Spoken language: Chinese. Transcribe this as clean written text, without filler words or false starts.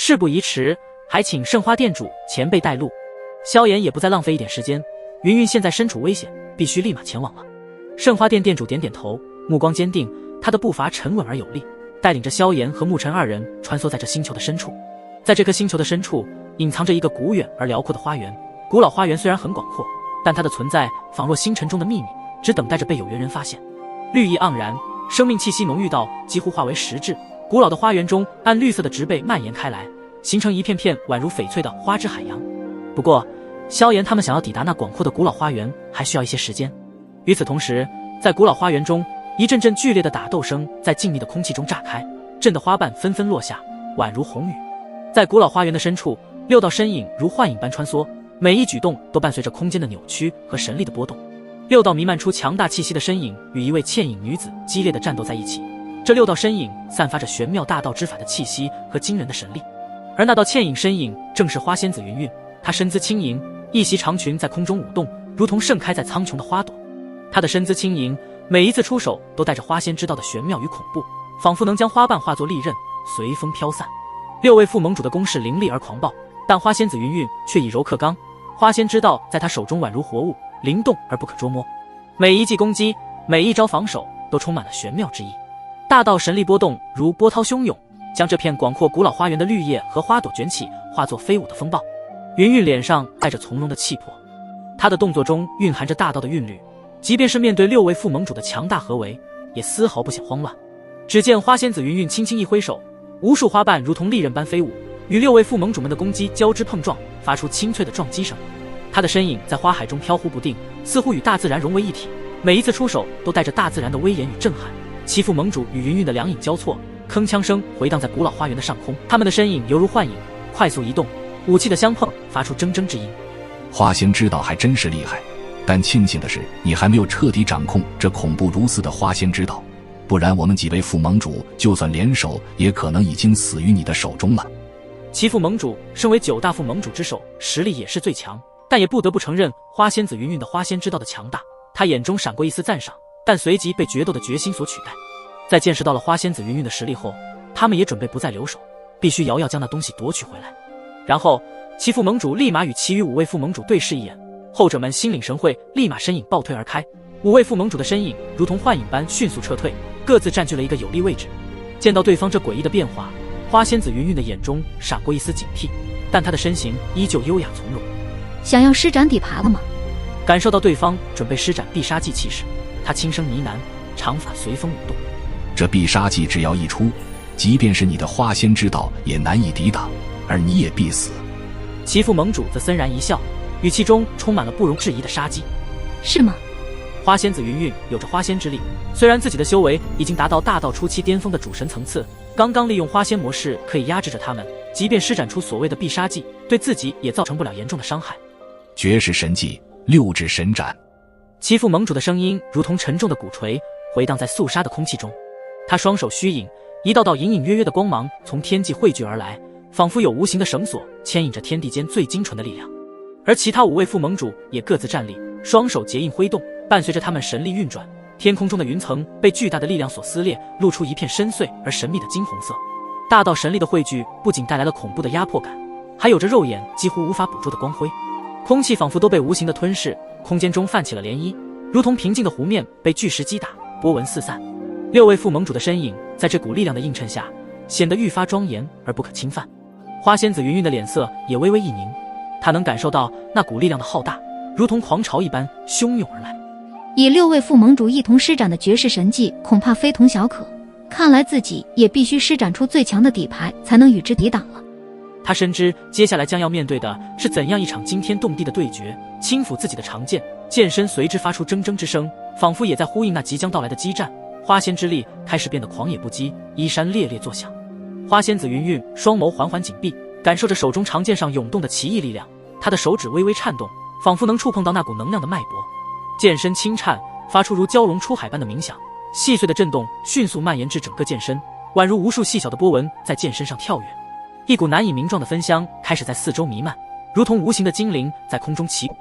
事不宜迟，还请圣花店主前辈带路。萧炎也不再浪费一点时间，云云现在身处危险，必须立马前往了。圣花店店主点点头，目光坚定，他的步伐沉稳而有力，带领着萧炎和沐尘二人穿梭在这星球的深处。在这颗星球的深处，隐藏着一个古远而辽阔的花园。古老花园虽然很广阔，但它的存在仿若星辰中的秘密，只等待着被有缘人发现。绿意盎然，生命气息浓郁到几乎化为实质。古老的花园中，暗绿色的植被蔓延开来，形成一片片宛如翡翠的花之海洋。不过，萧炎他们想要抵达那广阔的古老花园，还需要一些时间。与此同时，在古老花园中，一阵阵剧烈的打斗声在静谧的空气中炸开，震得花瓣纷纷落下，宛如红雨。在古老花园的深处，6道身影如幻影般穿梭，每一举动都伴随着空间的扭曲和神力的波动。6道弥漫出强大气息的身影与一位倩影女子激烈的战斗在一起。这6道身影散发着玄妙大道之法的气息和惊人的神力，而那道倩影身影正是花仙子云韵。她身姿轻盈，一袭长裙在空中舞动，如同盛开在苍穹的花朵。她的身姿轻盈，每一次出手都带着花仙之道的玄妙与恐怖，仿佛能将花瓣化作利刃，随风飘散。6位副盟主的攻势凌厉而狂暴，但花仙子云韵却以柔克刚，花仙之道在她手中宛如活物，灵动而不可捉摸。每一记攻击，每一招防守都充满了玄妙之意。大道神力波动如波涛汹涌，将这片广阔古老花园的绿叶和花朵卷起，化作飞舞的风暴。云韵脸上带着从容的气魄，她的动作中蕴含着大道的韵律，即便是面对6位副盟主的强大合围，也丝毫不显慌乱。只见花仙子云韵轻轻一挥手，无数花瓣如同利刃般飞舞，与6位副盟主们的攻击交织碰撞，发出清脆的撞击声。她的身影在花海中飘忽不定，似乎与大自然融为一体，每一次出手都带着大自然的威严与震撼。7副盟主与云韵的两影交错，铿锵声回荡在古老花园的上空，他们的身影犹如幻影，快速移动，武器的相碰发出铮铮之音。花仙之道还真是厉害，但庆幸的是你还没有彻底掌控这恐怖如斯的花仙之道，不然我们几位副盟主就算联手，也可能已经死于你的手中了。7副盟主身为9大副盟主之首，实力也是最强，但也不得不承认花仙子云韵的花仙之道的强大。他眼中闪过一丝赞赏，但随即被决斗的决心所取代。在见识到了花仙子云韵的实力后，他们也准备不再留手，必须遥遥将那东西夺取回来。然后7副盟主立马与其余5位副盟主对视一眼，后者们心领神会，立马身影暴退而开。5位副盟主的身影如同幻影般迅速撤退，各自占据了一个有利位置。见到对方这诡异的变化，花仙子云韵的眼中闪过一丝警惕，但她的身形依旧优雅从容。想要施展底牌了吗？感受到对方准备施展必杀技气势，她轻声呢喃，长发随风舞动。这必杀技只要一出，即便是你的花仙之道也难以抵挡，而你也必死。7副盟主则森然一笑，语气中充满了不容置疑的杀机。是吗？花仙子云韵有着花仙之力，虽然自己的修为已经达到大道初期巅峰的主神层次，刚刚利用花仙模式可以压制着他们，即便施展出所谓的必杀技，对自己也造成不了严重的伤害。绝世神技6指神斩。7副盟主的声音如同沉重的鼓槌，回荡在肃杀的空气中。他双手虚引，一道道隐隐约约的光芒从天际汇聚而来，仿佛有无形的绳索牵引着天地间最精纯的力量。而其他5位副盟主也各自站立，双手结印挥动，伴随着他们神力运转，天空中的云层被巨大的力量所撕裂，露出一片深邃而神秘的金红色。大道神力的汇聚不仅带来了恐怖的压迫感，还有着肉眼几乎无法捕捉的光辉。空气仿佛都被无形的吞噬，空间中泛起了涟漪，如同平静的湖面被巨石击打，波纹四散。6位副盟主的身影在这股力量的映衬下，显得愈发庄严而不可侵犯。花仙子云韵的脸色也微微一凝，她能感受到那股力量的浩大，如同狂潮一般汹涌而来。以6位副盟主一同施展的绝世神技，恐怕非同小可。看来自己也必须施展出最强的底牌，才能与之抵挡了。他深知接下来将要面对的是怎样一场惊天动地的对决，轻抚自己的长剑，剑身随之发出铮铮之声，仿佛也在呼应那即将到来的激战。花仙之力开始变得狂野不羁，衣衫猎猎作响。花仙子云韵双眸缓缓紧闭，感受着手中长剑上涌动的奇异力量，她的手指微微颤动，仿佛能触碰到那股能量的脉搏。剑身轻颤，发出如蛟龙出海般的鸣响，细碎的震动迅速蔓延至整个剑身，宛如无数细小的波纹在剑身上跳跃。一股难以名状的芬香开始在四周弥漫，如同无形的精灵在空中起舞。